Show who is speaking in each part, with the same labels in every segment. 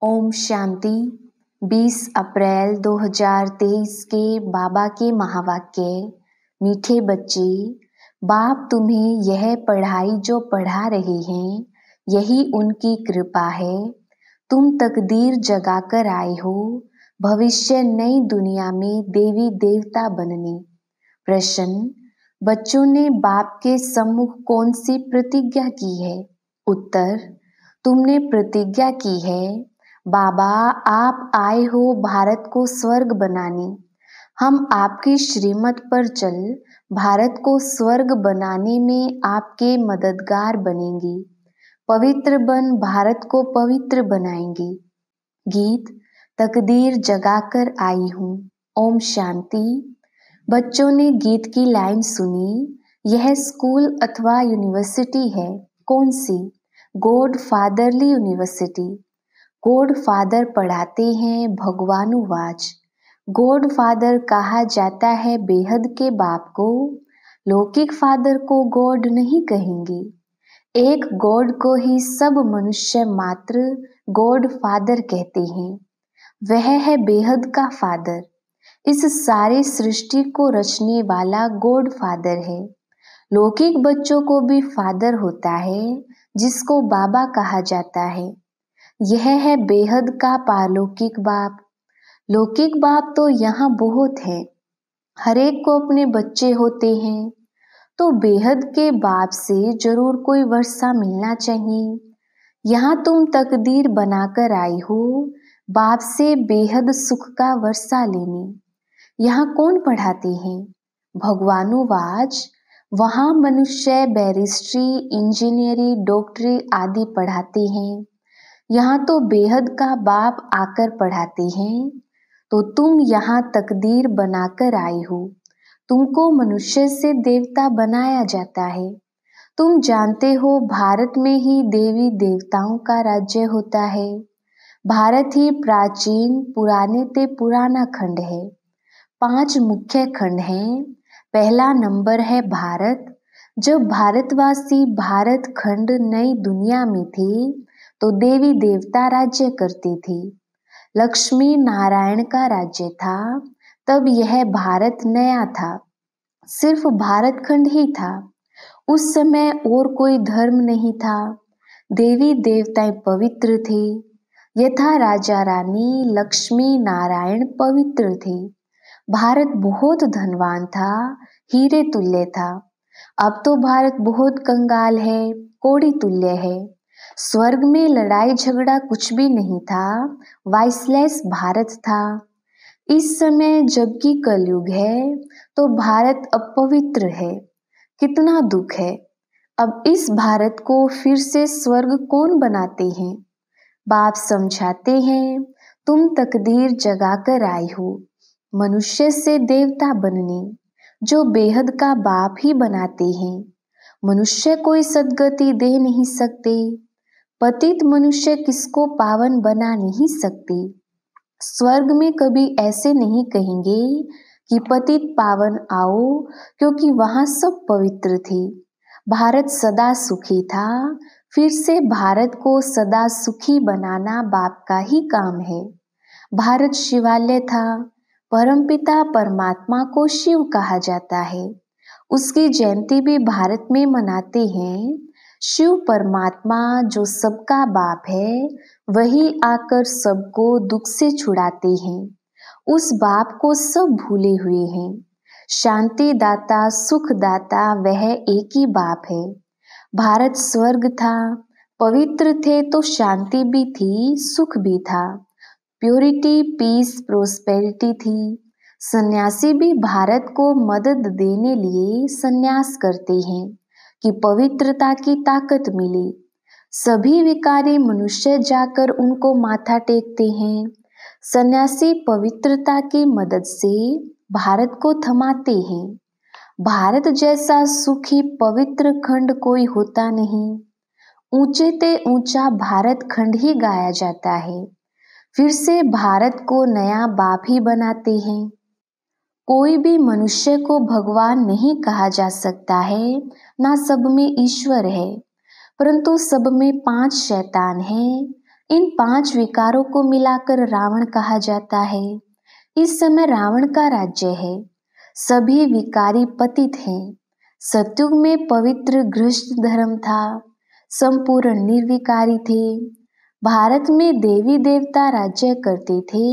Speaker 1: ओम शांति। 20 अप्रैल 2023 के बाबा के महावाक्य। मीठे बच्चे, बाप तुम्हें यह पढ़ाई जो पढ़ा रहे हैं, यही उनकी कृपा है। तुम तकदीर जगाकर आए हो भविष्य नई दुनिया में देवी देवता बनने। प्रश्न, बच्चों ने बाप के सम्मुख कौन सी प्रतिज्ञा की है? उत्तर, तुमने प्रतिज्ञा की है, बाबा आप आए हो भारत को स्वर्ग बनाने। हम आपकी श्रीमत पर चल भारत को स्वर्ग बनाने में आपके मददगार बनेंगे। पवित्र बन भारत को पवित्र बनाएंगे। गीत तकदीर जगाकर आई हूँ। ओम शांति। बच्चों ने गीत की लाइन सुनी। यह स्कूल अथवा यूनिवर्सिटी है। कौन सी? God fatherly university. God father पढ़ाते हैं भगवानुवाच। गॉड फादर कहा जाता है बेहद के बाप को। लौकिक फादर को गॉड नहीं कहेंगे। एक गॉड को ही सब मनुष्य मात्र गॉड फादर कहते हैं। वह है बेहद का फादर। इस सारी सृष्टि को रचने वाला गॉड फादर है। लौकिक बच्चों को भी फादर होता है जिसको बाबा कहा जाता है। यह है बेहद का पारलौकिक बाप। लौकिक बाप तो यहाँ बहुत है, हर एक को अपने बच्चे होते हैं, तो बेहद के बाप से जरूर कोई वर्षा मिलना चाहिए। यहाँ तुम तकदीर बनाकर आई हो बाप से बेहद सुख का वर्षा लेने। यहाँ कौन पढ़ाते हैं? भगवानुवाच। वहाँ मनुष्य बैरिस्ट्री, इंजीनियरिंग, डॉक्टरी आदि पढ़ाते हैं। यहाँ तो बेहद का बाप आकर पढ़ाते हैं। तो तुम यहाँ तकदीर बनाकर आए हो। तुमको मनुष्य से देवता बनाया जाता है। तुम जानते हो भारत में ही देवी देवताओं का राज्य होता है। भारत ही प्राचीन पुराने ते पुराना खंड है। 5 मुख्य खंड हैं। पहला नंबर है भारत। जब भारतवासी भारत खंड नई दुनिया में थे तो देवी देवता राज्य करते थे। लक्ष्मी नारायण का राज्य था। तब यह भारत नया था, सिर्फ भारत खंड ही था। उस समय और कोई धर्म नहीं था। देवी देवताएं पवित्र थे। यथा राजा रानी लक्ष्मी नारायण पवित्र थे। भारत बहुत धनवान था, हीरे तुल्य था। अब तो भारत बहुत कंगाल है, कौड़ी तुल्य है। स्वर्ग में लड़ाई झगड़ा कुछ भी नहीं था, वाइसलेस भारत था। इस समय जबकि कलयुग है तो भारत अपवित्र है। कितना दुख है। अब इस भारत को फिर से स्वर्ग कौन बनाते हैं? बाप समझाते हैं, तुम तकदीर जगाकर आए हो मनुष्य से देवता बनने, जो बेहद का बाप ही बनाते हैं। मनुष्य कोई सद्गति दे नहीं सकते। पतित मनुष्य किसको पावन बना नहीं सकते। स्वर्ग में कभी ऐसे नहीं कहेंगे कि पतित पावन आओ, क्योंकि वहां सब पवित्र थे। भारत सदा सुखी था। फिर से भारत को सदा सुखी बनाना बाप का ही काम है। भारत शिवालय था। परमपिता परमात्मा को शिव कहा जाता है। उसकी जयंती भी भारत में मनाते हैं। शिव परमात्मा जो सबका बाप है, वही आकर सबको दुख से छुड़ाते हैं। उस बाप को सब भूले हुए हैं। शांति दाता सुख दाता वह एक ही बाप है। भारत स्वर्ग था। पवित्र थे तो शांति भी थी, सुख भी था। प्योरिटी, पीस, प्रोस्पेरिटी थी। सन्यासी भी भारत को मदद देने लिए सन्यास करते हैं कि पवित्रता की ताकत मिले। सभी विकारी मनुष्य जाकर उनको माथा टेकते हैं। सन्यासी पवित्रता की मदद से भारत को थमाते हैं। भारत जैसा सुखी पवित्र खंड कोई होता नहीं। ऊंचे ते ऊंचा भारत खंड ही गाया जाता है। फिर से भारत को नया बाप ही बनाते हैं। कोई भी मनुष्य को भगवान नहीं कहा जा सकता है, ना सब में ईश्वर है, परंतु सब में 5 शैतान हैं। इन 5 विकारों को मिलाकर रावण कहा जाता है। इस समय रावण का राज्य है। सभी विकारी पतित हैं। सतयुग में पवित्र गृहस्थ धर्म था, संपूर्ण निर्विकारी थे। भारत में देवी देवता राज्य करते थे।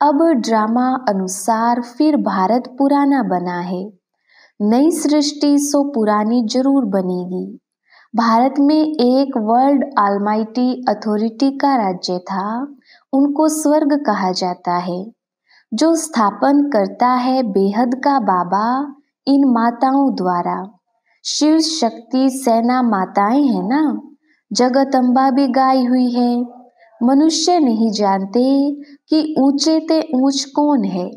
Speaker 1: अब ड्रामा अनुसार फिर भारत पुराना बना है। नई सृष्टि सो पुरानी जरूर बनेगी। भारत में एक वर्ल्ड ऑलमाइटी अथॉरिटी का राज्य था, उनको स्वर्ग कहा जाता है। जो स्थापन करता है बेहद का बाबा इन माताओं द्वारा। शिव शक्ति सेना माताएं हैं ना, जगदम्बा भी गाई हुई है। मनुष्य नहीं जानते कि ऊंचे ते ऊंच कौन है।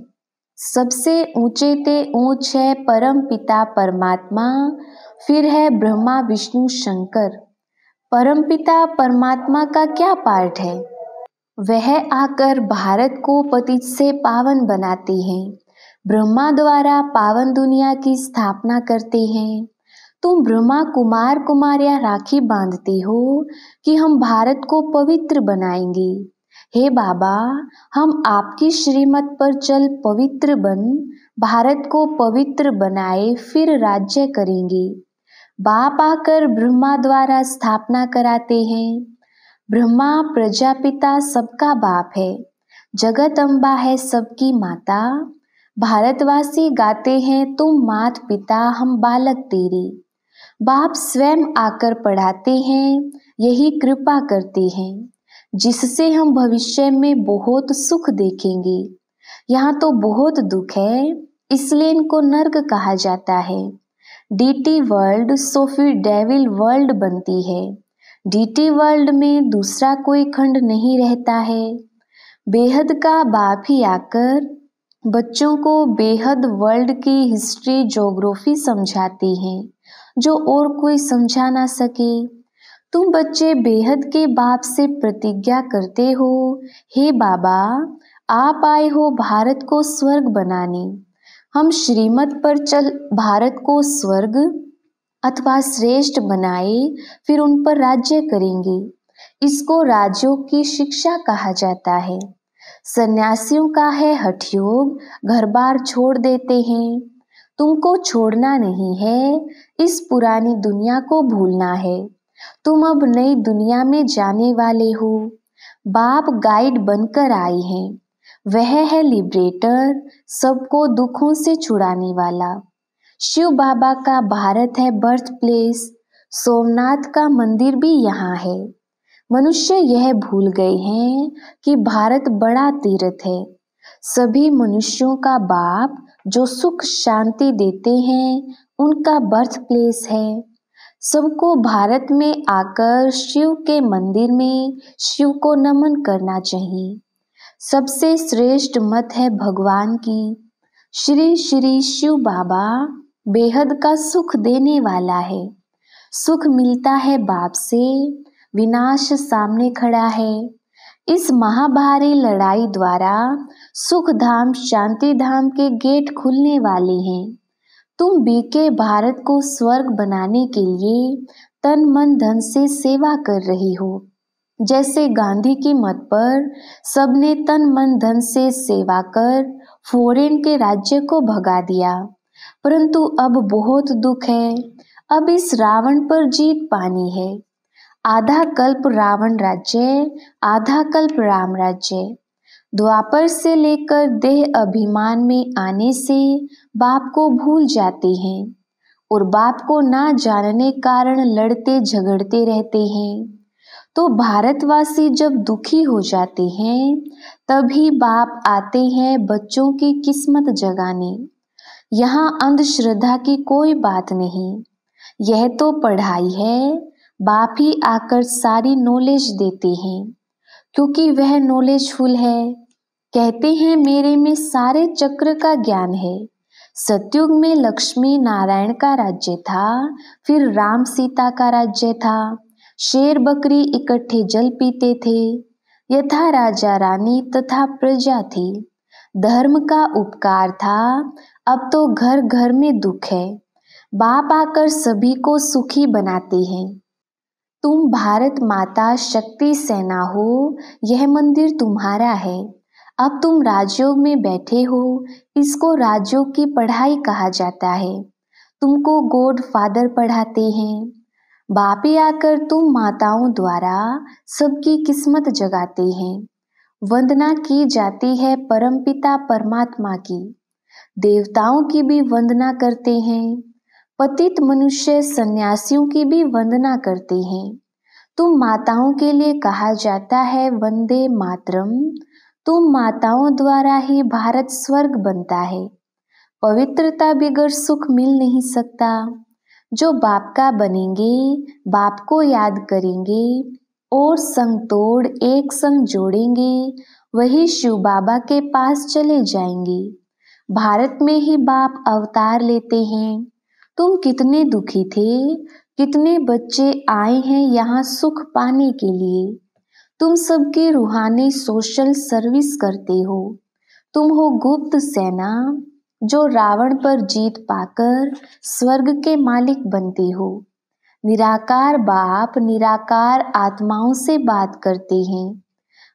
Speaker 1: सबसे ऊंचे ते ऊंच है परम पिता परमात्मा, फिर है ब्रह्मा विष्णु शंकर। परम पिता परमात्मा का क्या पार्ट है? वह आकर भारत को पतित से पावन बनाते हैं। ब्रह्मा द्वारा पावन दुनिया की स्थापना करते हैं। तुम ब्रह्मा कुमार कुमारियां राखी बांधते हो कि हम भारत को पवित्र बनाएंगे। हे बाबा, हम आपकी श्रीमत पर चल पवित्र बन भारत को पवित्र बनाए, फिर राज्य करेंगे। बाप आकर ब्रह्मा द्वारा स्थापना कराते हैं। ब्रह्मा प्रजापिता सबका बाप है। जगदम्बा है सबकी माता। भारतवासी गाते हैं तुम मात पिता हम बालक तेरे। बाप स्वयं आकर पढ़ाते हैं, यही कृपा करते हैं, जिससे हम भविष्य में बहुत सुख देखेंगे। यहाँ तो बहुत दुख है, इसलिए इनको नर्क कहा जाता है। डीटी वर्ल्ड सो फिर डेविल वर्ल्ड बनती है। डीटी वर्ल्ड में दूसरा कोई खंड नहीं रहता है। बेहद का बाप ही आकर बच्चों को बेहद वर्ल्ड की हिस्ट्री ज्योग्राफी समझाती हैं, जो और कोई समझा ना सके। तुम बच्चे बेहद के बाप से प्रतिज्ञा करते हो, हे बाबा, आप आए हो भारत को स्वर्ग बनाने। हम श्रीमत पर चल भारत को स्वर्ग अथवा श्रेष्ठ बनाए, फिर उन पर राज्य करेंगे। इसको राज्यों की शिक्षा कहा जाता है। सन्यासियों का है हठ योग, घर बार छोड़ देते हैं। तुमको छोड़ना नहीं है, इस पुरानी दुनिया को भूलना है। तुम अब नई दुनिया में जाने वाले हो। बाप गाइड बनकर आए हैं। वह है लिबरेटर, सबको दुखों से छुड़ाने वाला। शिव बाबा का भारत है बर्थ प्लेस। सोमनाथ का मंदिर भी यहाँ है। मनुष्य यह भूल गए हैं कि भारत बड़ा तीर्थ है। सभी मनुष्यों का बाप जो सुख शांति देते हैं, उनका बर्थ प्लेस है। सबको भारत में आकर शिव के मंदिर में शिव को नमन करना चाहिए। सबसे श्रेष्ठ मत है भगवान की। श्री श्री शिव बाबा बेहद का सुख देने वाला है। सुख मिलता है बाप से, विनाश सामने खड़ा है। इस महाभारी लड़ाई द्वारा सुख धाम शांति धाम के गेट खुलने वाले हैं। तुम बीके भारत को स्वर्ग बनाने के लिए तन मन धन से सेवा कर रही हो। जैसे गांधी की मत पर सबने तन मन धन से सेवा कर फॉरेन के राज्य को भगा दिया, परंतु अब बहुत दुख है। अब इस रावण पर जीत पानी है। आधा कल्प रावण राज्य, आधा कल्प राम राज्य। द्वापर से लेकर देह अभिमान में आने से बाप को भूल जाते हैं और बाप को ना जानने कारण लड़ते झगड़ते रहते हैं। तो भारतवासी जब दुखी हो जाते हैं, तभी बाप आते हैं बच्चों की किस्मत जगाने। यहाँ अंधश्रद्धा की कोई बात नहीं, यह तो पढ़ाई है। बाप ही आकर सारी नॉलेज देते हैं, क्योंकि वह नॉलेजफुल है। कहते हैं मेरे में सारे चक्र का ज्ञान है। सतयुग में लक्ष्मी नारायण का राज्य था, फिर राम सीता का राज्य था। शेर बकरी इकट्ठे जल पीते थे। यथा राजा रानी तथा प्रजा थी। धर्म का उपकार था, अब तो घर घर में दुख है। बाप आकर सभी को सुखी बनाते हैं। तुम भारत माता शक्ति सेना हो, यह मंदिर तुम्हारा है। अब तुम राजयोग में बैठे हो, इसको राजयोग की पढ़ाई कहा जाता है। तुमको गॉड फादर पढ़ाते हैं। बापी आकर तुम माताओं द्वारा सबकी किस्मत जगाते हैं। वंदना की जाती है परमपिता परमात्मा की। देवताओं की भी वंदना करते हैं। पतित मनुष्य सन्यासियों की भी वंदना करते हैं। तुम माताओं के लिए कहा जाता है वंदे मातरम। तुम माताओं द्वारा ही भारत स्वर्ग बनता है। पवित्रता बिगर सुख मिल नहीं सकता। जो बाप का बनेंगे, बाप को याद करेंगे और संग तोड़ एक संग जोड़ेंगे, वही शिव बाबा के पास चले जाएंगे। भारत में ही बाप अवतार लेते हैं। तुम कितने दुखी थे, कितने बच्चे आए हैं यहाँ सुख पाने के लिए। तुम सबकी रूहानी सोशल सर्विस करते हो। तुम हो गुप्त सेना जो रावण पर जीत पाकर स्वर्ग के मालिक बनते हो। निराकार बाप निराकार आत्माओं से बात करते हैं।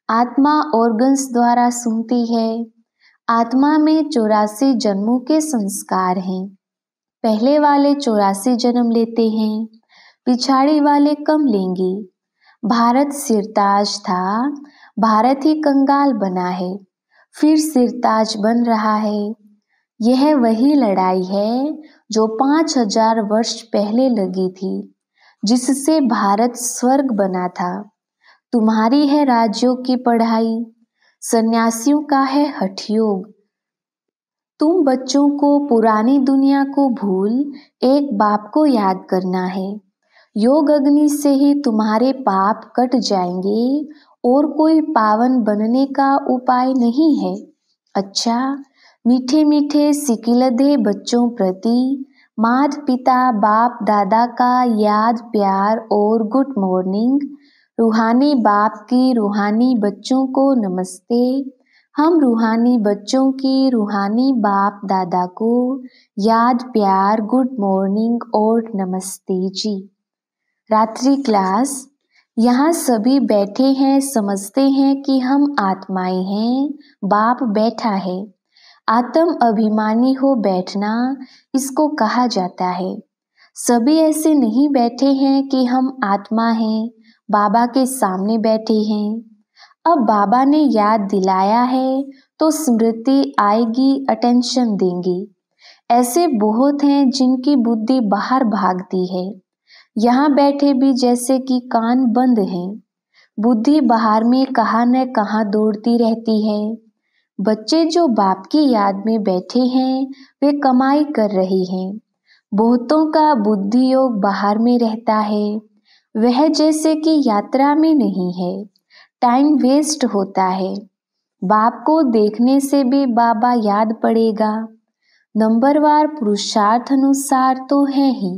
Speaker 1: आत्मा ऑर्गन्स द्वारा सुनती है। आत्मा में 84 जन्मों के संस्कार हैं। पहले वाले 84 जन्म लेते हैं, पिछाड़ी वाले कम लेंगे। भारत सिरताज था, भारत ही कंगाल बना है, फिर सिरताज बन रहा है। यह वही लड़ाई है जो 5000 वर्ष पहले लगी थी, जिससे भारत स्वर्ग बना था। तुम्हारी है राजयोग की पढ़ाई, सन्यासियों का है हठयोग। तुम बच्चों को पुरानी दुनिया को भूल एक बाप को याद करना है। योग अग्नि से ही तुम्हारे पाप कट जाएंगे और कोई पावन बनने का उपाय नहीं है। अच्छा, मीठे मीठे सिकिलधे बच्चों प्रति मात पिता बाप दादा का याद प्यार और गुड मॉर्निंग। रूहानी बाप की रूहानी बच्चों को नमस्ते। हम रूहानी बच्चों की रूहानी बाप दादा को याद प्यार गुड मॉर्निंग और नमस्ते जी। रात्रि क्लास। यहाँ सभी बैठे हैं, समझते हैं कि हम आत्माएं हैं, बाप बैठा है। आत्म अभिमानी हो बैठना, इसको कहा जाता है। सभी ऐसे नहीं बैठे हैं कि हम आत्मा हैं, बाबा के सामने बैठे हैं। अब बाबा ने याद दिलाया है तो स्मृति आएगी, अटेंशन देंगे। ऐसे बहुत हैं जिनकी बुद्धि बाहर भागती है। यहाँ बैठे भी जैसे कि कान बंद हैं। बुद्धि बाहर में कहाँ न कहाँ दौड़ती रहती है। बच्चे जो बाप की याद में बैठे हैं, वे कमाई कर रहे हैं। बहुतों का बुद्धि योग बाहर में रहता है। वह जैसे कि यात्रा में नहीं है, टाइम वेस्ट होता है। बाप को देखने से भी बाबा याद पड़ेगा। नंबरवार पुरुषार्थ अनुसार तो है ही।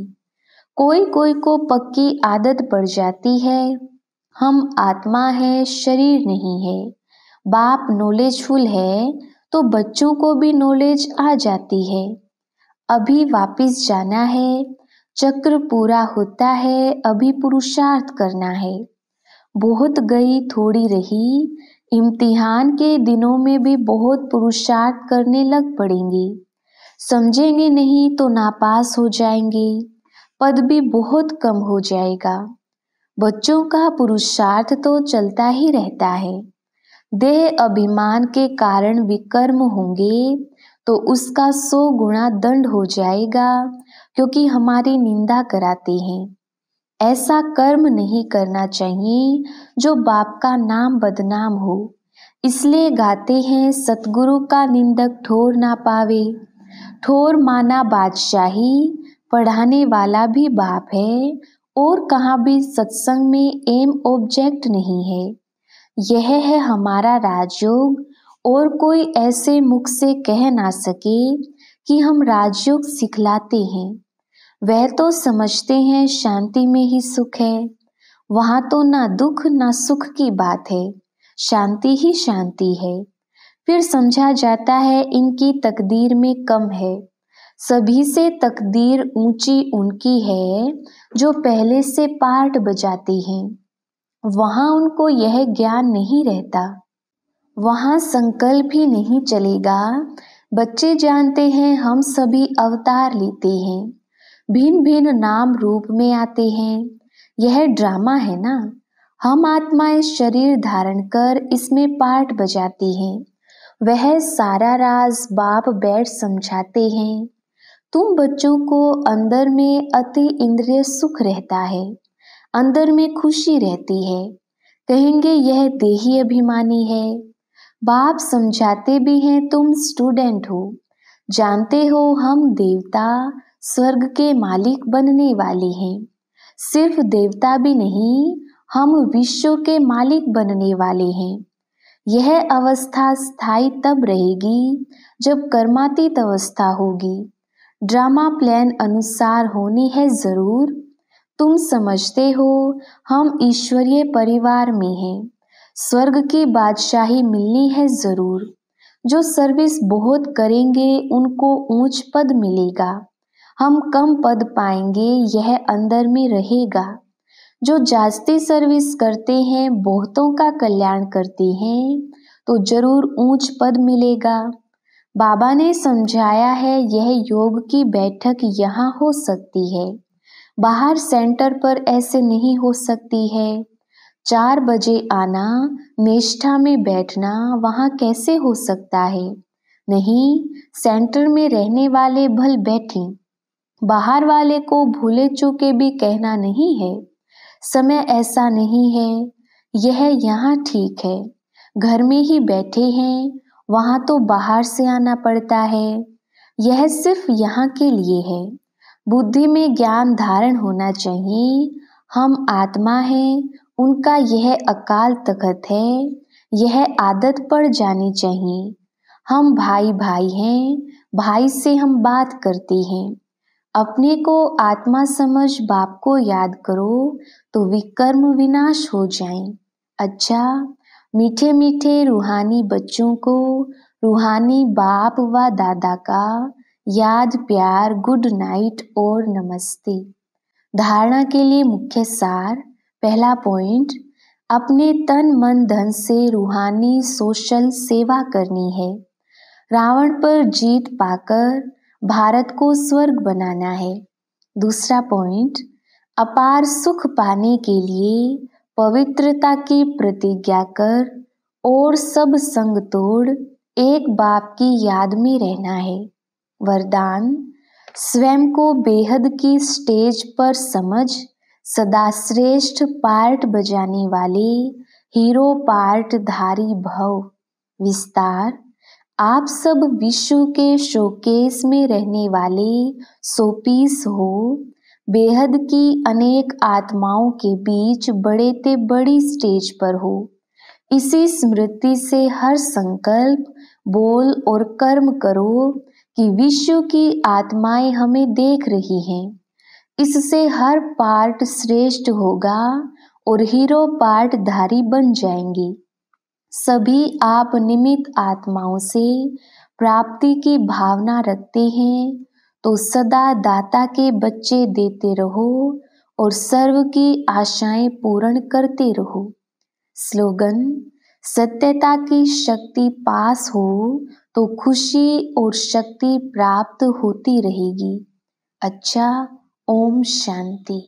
Speaker 1: कोई कोई को पक्की आदत पड़ जाती है। हम आत्मा है, शरीर नहीं है। बाप नॉलेजफुल है तो बच्चों को भी नॉलेज आ जाती है। अभी वापिस जाना है, चक्र पूरा होता है, अभी पुरुषार्थ करना है। बहुत गई थोड़ी रही, इम्तिहान के दिनों में भी बहुत पुरुषार्थ करने लग पड़ेंगे। समझेंगे नहीं तो नापास हो जाएंगे, पद भी बहुत कम हो जाएगा। बच्चों का पुरुषार्थ तो चलता ही रहता है। देह अभिमान के कारण विकर्म होंगे तो उसका 100 गुना दंड हो जाएगा, क्योंकि हमारी निंदा कराते हैं। ऐसा कर्म नहीं करना चाहिए जो बाप का नाम बदनाम हो। इसलिए गाते हैं सतगुरु का निंदक ठोर ना पावे। ठोर माना बादशाही, पढ़ाने वाला भी बाप है और कहाँ भी सत्संग में एम ऑब्जेक्ट नहीं है। यह है हमारा राजयोग और कोई ऐसे मुख से कह ना सके कि हम राजयोग सिखलाते हैं। वह तो समझते हैं शांति में ही सुख है। वहाँ तो ना दुख ना सुख की बात है, शांति ही शांति है। फिर समझा जाता है इनकी तकदीर में कम है। सभी से तकदीर ऊंची उनकी है जो पहले से पार्ट बजाते हैं। वहां उनको यह ज्ञान नहीं रहता, वहां संकल्प ही नहीं चलेगा। बच्चे जानते हैं हम सभी अवतार लेते हैं, भिन्न भिन्न नाम रूप में आते हैं। यह ड्रामा है ना, हम आत्माएं शरीर धारण कर इसमें पार्ट बजाती हैं। वह सारा राज बाप बैठ समझाते हैं। तुम बच्चों को अंदर में अति इंद्रिय सुख रहता है, अंदर में खुशी रहती है। कहेंगे यह देही अभिमानी है। बाप समझाते भी हैं तुम स्टूडेंट हो, जानते हो हम देवता स्वर्ग के मालिक बनने वाले हैं। सिर्फ देवता भी नहीं, हम विश्व के मालिक बनने वाले हैं। यह अवस्था स्थायी तब रहेगी जब कर्मातीत अवस्था होगी। ड्रामा प्लान अनुसार होनी है जरूर। तुम समझते हो हम ईश्वरीय परिवार में हैं, स्वर्ग की बादशाही मिलनी है जरूर। जो सर्विस बहुत करेंगे उनको ऊंच पद मिलेगा, हम कम पद पाएंगे, यह अंदर में रहेगा। जो जास्ती सर्विस करते हैं, बहुतों का कल्याण करते हैं, तो जरूर ऊंच पद मिलेगा। बाबा ने समझाया है यह योग की बैठक यहाँ हो सकती है, बाहर सेंटर पर ऐसे नहीं हो सकती है। 4 बजे आना, निष्ठा में बैठना वहाँ कैसे हो सकता है? नहीं, सेंटर में रहने वाले भल बैठें, बाहर वाले को भूले चूके भी कहना नहीं है। समय ऐसा नहीं है, यह यहाँ ठीक है। घर में ही बैठे हैं, वहाँ तो बाहर से आना पड़ता है। यह सिर्फ यहाँ के लिए है। बुद्धि में ज्ञान धारण होना चाहिए। हम आत्मा हैं, उनका यह अकाल तखत है, यह आदत पड़ जानी चाहिए। हम भाई भाई हैं, भाई से हम बात करते हैं। अपने को आत्मा समझ बाप को याद करो तो विकर्म विनाश हो जाएं। अच्छा, मीठे मीठे रूहानी बच्चों को रूहानी बाप व दादा का याद, प्यार, गुड नाइट और नमस्ते। धारणा के लिए मुख्य सार। पहला पॉइंट, अपने तन मन धन से रूहानी सोशल सेवा करनी है। रावण पर जीत पाकर भारत को स्वर्ग बनाना है। दूसरा पॉइंट, अपार सुख पाने के लिए पवित्रता की प्रतिज्ञा कर और सब संग तोड़ एक बाप की याद में रहना है। वरदान, स्वयं को बेहद की स्टेज पर समझ सदा श्रेष्ठ पार्ट बजाने वाले हीरो पार्ट धारी भव। विस्तार, आप सब विश्व के शोकेस में रहने वाले शोपीस हो। बेहद की अनेक आत्माओं के बीच बड़े ते बड़ी स्टेज पर हो। इसी स्मृति से हर संकल्प, बोल और कर्म करो कि विश्व की आत्माएं हमें देख रही हैं। इससे हर पार्ट श्रेष्ठ होगा और हीरो पार्ट धारी बन जाएंगे। सभी आप निमित्त आत्माओं से प्राप्ति की भावना रखते हैं तो सदा दाता के बच्चे देते रहो और सर्व की आशाएं पूर्ण करते रहो। स्लोगन, सत्यता की शक्ति पास हो तो खुशी और शक्ति प्राप्त होती रहेगी। अच्छा, ओम शांति।